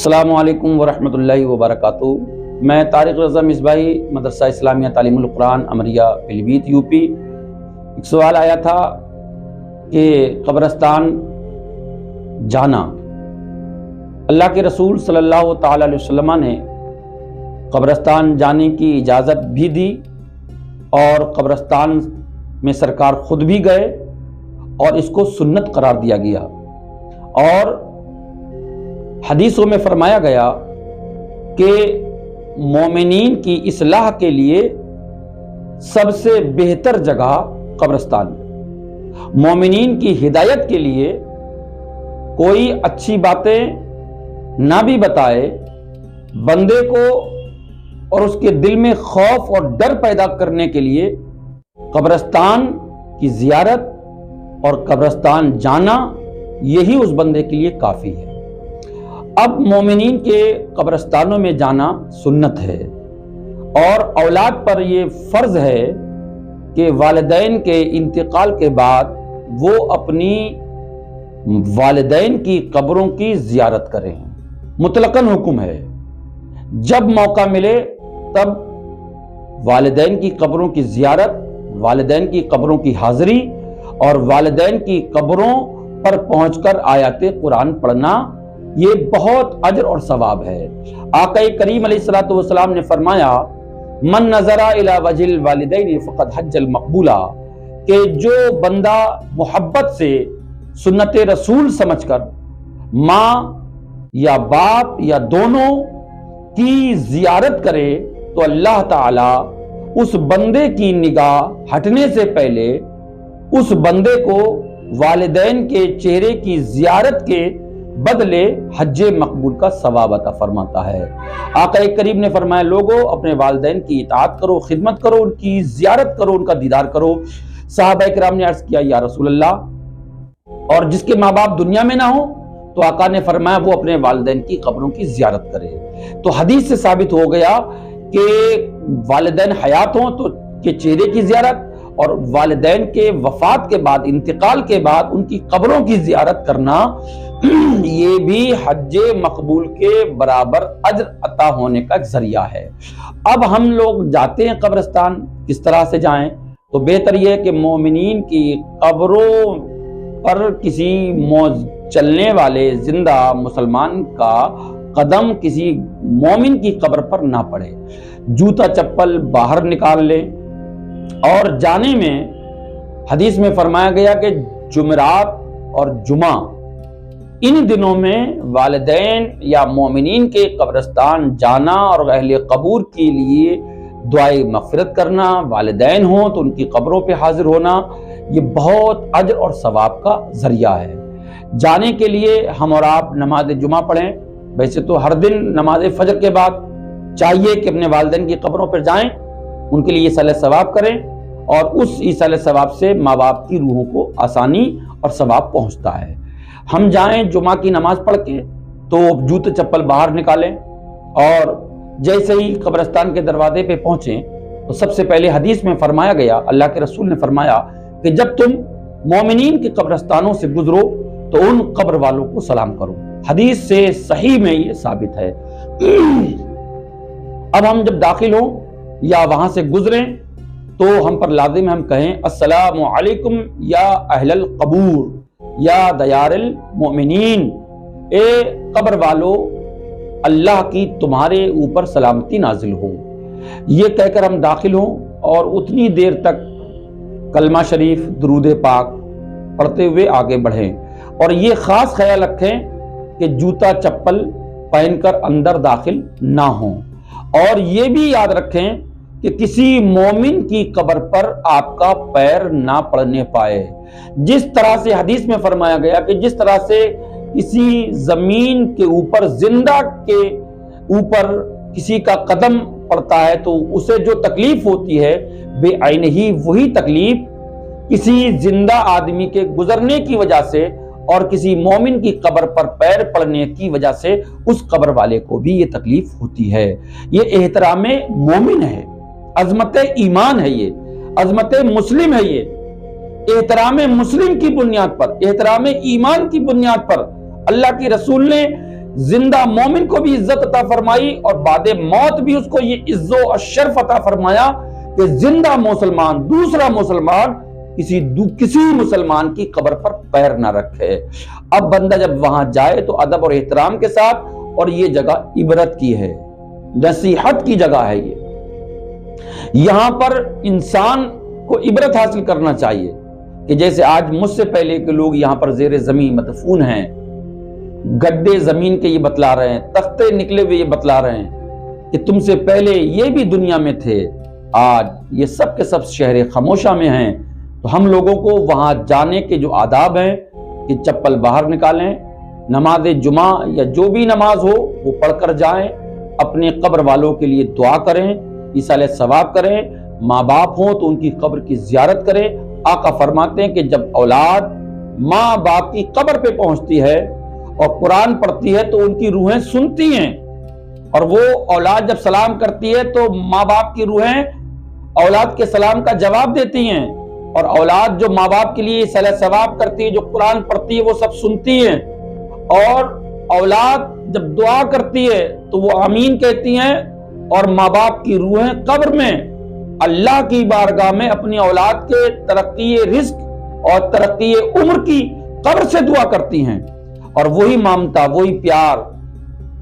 अस्सलामु अलैकुम वरहमतुल्लाहि वबरकातुहू। मैं तारिक रज़ा मिसबाही मदरसा इस्लामिया तालीमुल कुरान अमरिया पीलीभीत यूपी। एक सवाल आया था कि कब्रिस्तान जाना, अल्लाह के रसूल सल्लल्लाहु ताला अलैहि वसल्लम ने कब्रिस्तान जाने की इजाज़त भी दी और कब्रिस्तान में सरकार खुद भी गए और इसको सुन्नत करार दिया गया। और हदीसों में फरमाया गया कि मोमिनीन की इस्लाह के लिए सबसे बेहतर जगह कब्रिस्तान, मोमिनीन की हिदायत के लिए कोई अच्छी बातें ना भी बताए, बंदे को और उसके दिल में खौफ और डर पैदा करने के लिए कब्रिस्तान की जियारत और कब्रिस्तान जाना, यही उस बंदे के लिए काफी है। अब मोमिनीन के कब्रिस्तानों में जाना सुन्नत है और औलाद पर यह फर्ज है कि वालिदैन के इंतकाल के बाद वो अपनी वालिदैन की कब्रों की जियारत करें। मुतलकन हुक्म है, जब मौका मिले तब वालिदैन की कब्रों की जियारत, वालिदैन की कब्रों की हाजिरी और वालिदैन की कब्रों पर पहुंचकर आयत कुरान पढ़ना, ये बहुत अजर और सवाब है। आका करीम अलैहिस्सलातु वस्सलाम ने फरमाया, मन नजरा इला वजिल वालिदैन फक़द हज्जल मकबूला, कि जो बंदा मोहब्बत से सुन्नत रसूल समझकर माँ या बाप या दोनों की जियारत करे तो अल्लाह ताला उस बंदे की निगाह हटने से पहले उस बंदे को वालिदैन के चेहरे की जियारत के बदले हज्जे मकबूल का सवाब अता फरमाता है। आका करीम ने फरमाया, लोगों अपने वालिदैन की इताअत करो, खिदमत करो, उनकी जियारत करो, उनका दीदार करो। सहाबा किराम ने अर्ज किया, या रसूल अल्लाह, और जिसके माँ बाप दुनिया में ना हो तो आका ने फरमाया वो अपने वालिदैन की कब्रों की जियारत करे। तो हदीस से साबित हो गया कि वालिदैन हयात हों तो के चेहरे की जियारत और वालिदैन के वफात के बाद, इंतकाल के बाद उनकी कब्रों की जियारत करना, ये भी हज्जे मकबूल के बराबर अज्र अता होने का जरिया है। अब हम लोग जाते हैं कब्रिस्तान, किस तरह से जाएं? तो बेहतर यह है कि मोमिनीन की कब्रों पर किसी चलने वाले जिंदा मुसलमान का कदम किसी मोमिन की कब्र पर ना पड़े। जूता चप्पल बाहर निकाल ले। और जाने में हदीस में फरमाया गया कि जुमेरात और जुमा, इन दिनों में वालिदैन या मोमिनीन के कब्रिस्तान जाना और अहले कबूर के लिए दुआए मग़फ़िरत करना, वालिदैन हो तो उनकी कब्रों पे हाजिर होना, ये बहुत अजर और सवाब का जरिया है। जाने के लिए हम और आप नमाज जुमा पढ़ें। वैसे तो हर दिन नमाज फजर के बाद चाहिए कि अपने वालिदैन की कब्रों पर जाएं, उनके लिए ईसाले सवाब करें और उस ईसाले सवाब से माँ बाप की रूहों को आसानी और सवाब पहुंचता है। हम जाएं जुमा की नमाज पढ़ के तो जूते चप्पल बाहर निकालें और जैसे ही कब्रिस्तान के दरवाजे पे पहुंचें तो सबसे पहले हदीस में फरमाया गया, अल्लाह के रसूल ने फरमाया कि जब तुम मोमिनीन के कब्रिस्तानों से गुजरो तो उन कब्र वालों को सलाम करो। हदीस से सही में ये साबित है। अब हम जब दाखिल हों या वहां से गुजरें तो हम पर लाजिम हम कहें, अस्सलामु अलैकुम या अहलल कबूर या दयारिल मोमिनीन, ए कब्र वालो, अल्लाह की तुम्हारे ऊपर सलामती नाजिल हो। ये कहकर हम दाखिल हों और उतनी देर तक कलमा शरीफ, दुरूद पाक पढ़ते हुए आगे बढ़ें। और ये खास ख्याल रखें कि जूता चप्पल पहनकर अंदर दाखिल ना हो। और ये भी याद रखें कि किसी मोमिन की कब्र पर आपका पैर ना पड़ने पाए। जिस तरह से हदीस में फरमाया गया कि जिस तरह से किसी जमीन के ऊपर, जिंदा के ऊपर किसी का कदम पड़ता है तो उसे जो तकलीफ होती है, बेआइन ही वही तकलीफ किसी जिंदा आदमी के गुजरने की वजह से और किसी मोमिन की कब्र पर पैर पड़ने की वजह से उस कब्र वाले को भी ये तकलीफ होती है। ये एहतराम मोमिन है, अजमत ईमान है, ये अजमत मुस्लिम है, ये एहतराम मुस्लिम की बुनियाद पर, एहतराम ईमान की बुनियाद पर अल्लाह के रसूल ने जिंदा मोमिन को भी इज्जत अता फरमाई और बादे मौत भी उसको ये इज्जो और शर्फ अता फरमाया कि जिंदा मुसलमान दूसरा मुसलमान किसी मुसलमान की कब्र पर पैर ना रखे। अब बंदा जब वहां जाए तो अदब और एहतराम के साथ, और ये जगह इबरत की है, नसीहत की जगह है। ये यहां पर इंसान को इबरत हासिल करना चाहिए कि जैसे आज मुझसे पहले के लोग यहां पर जेर जमीन मदफून हैं, गड्ढे जमीन के ये बतला रहे हैं, तख्ते निकले हुए ये बतला रहे हैं कि तुमसे पहले ये भी दुनिया में थे, आज ये सब के सब शहर खामोशा में हैं। तो हम लोगों को वहां जाने के जो आदाब हैं कि चप्पल बाहर निकालें, नमाज जुमा या जो भी नमाज हो वो पढ़कर जाएं, अपने कब्र वालों के लिए दुआ करें, ईसाले सवाब करें, माँ बाप हो तो उनकी कब्र की जियारत करें। आका फरमाते हैं कि जब औलाद माँ बाप की कब्र पे पहुंचती है और कुरान पढ़ती है तो उनकी रूहें सुनती हैं, और वो औलाद जब सलाम करती है तो माँ बाप की रूहें औलाद के सलाम का जवाब देती हैं, और औलाद जो माँ बाप के लिए सलाह सवाब करती है, जो कुरान पढ़ती है, वो सब सुनती हैं। और औलाद जब दुआ करती है तो वो आमीन कहती हैं, और माँ बाप की रूहें कब्र में अल्लाह की बारगाह में अपनी औलाद के तरक्की रिस्क और तरक्की उम्र की कब्र से दुआ करती हैं। और वही ममता, वही प्यार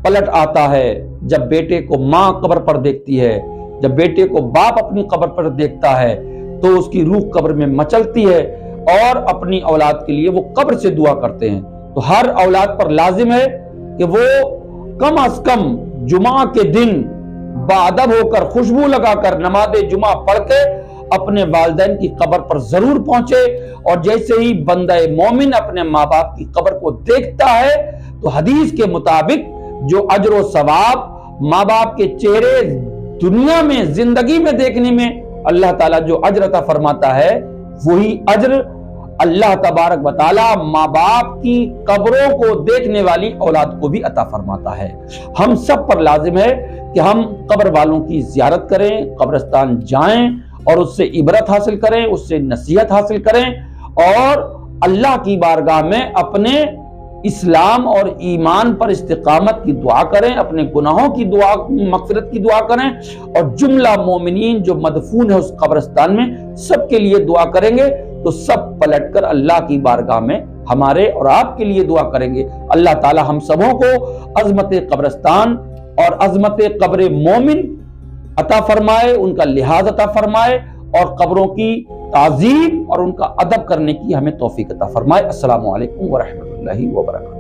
पलट आता है जब बेटे को माँ कब्र पर देखती है, जब बेटे को बाप अपनी कब्र पर देखता है तो उसकी रूह कब्र में मचलती है और अपनी औलाद के लिए वो कब्र से दुआ करते हैं। तो हर औलाद पर लाजिम है कि वो कम अज कम जुमा के दिन बाअदब होकर, खुशबू लगाकर, नमाज जुमा पढ़ के अपने वालिदैन की कब्र पर जरूर पहुंचे। और जैसे ही बंदा मोमिन अपने माँ बाप की कब्र को देखता है तो हदीस के मुताबिक जो अजर व सवाब माँ बाप के चेहरे दुनिया में जिंदगी में देखने में अल्लाह ताला जो अजर अता फरमाता है, वही अजर अल्लाह तबारक व तआला माँ बाप की कब्रों को देखने वाली औलाद को भी अता फरमाता है। हम सब पर लाजिम है कि हम कब्र वालों की जियारत करें, कब्रिस्तान जाएं और उससे इबरत हासिल करें, उससे नसीहत हासिल करें, और अल्लाह की बारगाह में अपने इस्लाम और ईमान पर इस्तिकामत की दुआ करें, अपने गुनाहों की दुआ, मगफिरत की दुआ करें, और जुमला मोमिनीन जो मदफून है उस कब्रिस्तान में सबके लिए दुआ करेंगे तो सब पलटकर अल्लाह की बारगाह में हमारे और आपके लिए दुआ करेंगे। अल्लाह ताला हम सबों को अजमत कब्रिस्तान और अजमत कब्र मोमिन अता फरमाए, उनका लिहाज अता फरमाए, और कब्रों की ताजीम और उनका अदब करने की हमें तौफीक अता फरमाए। अस्सलामु अलैकुम व रहमतुल्लाहि व बरकातहू।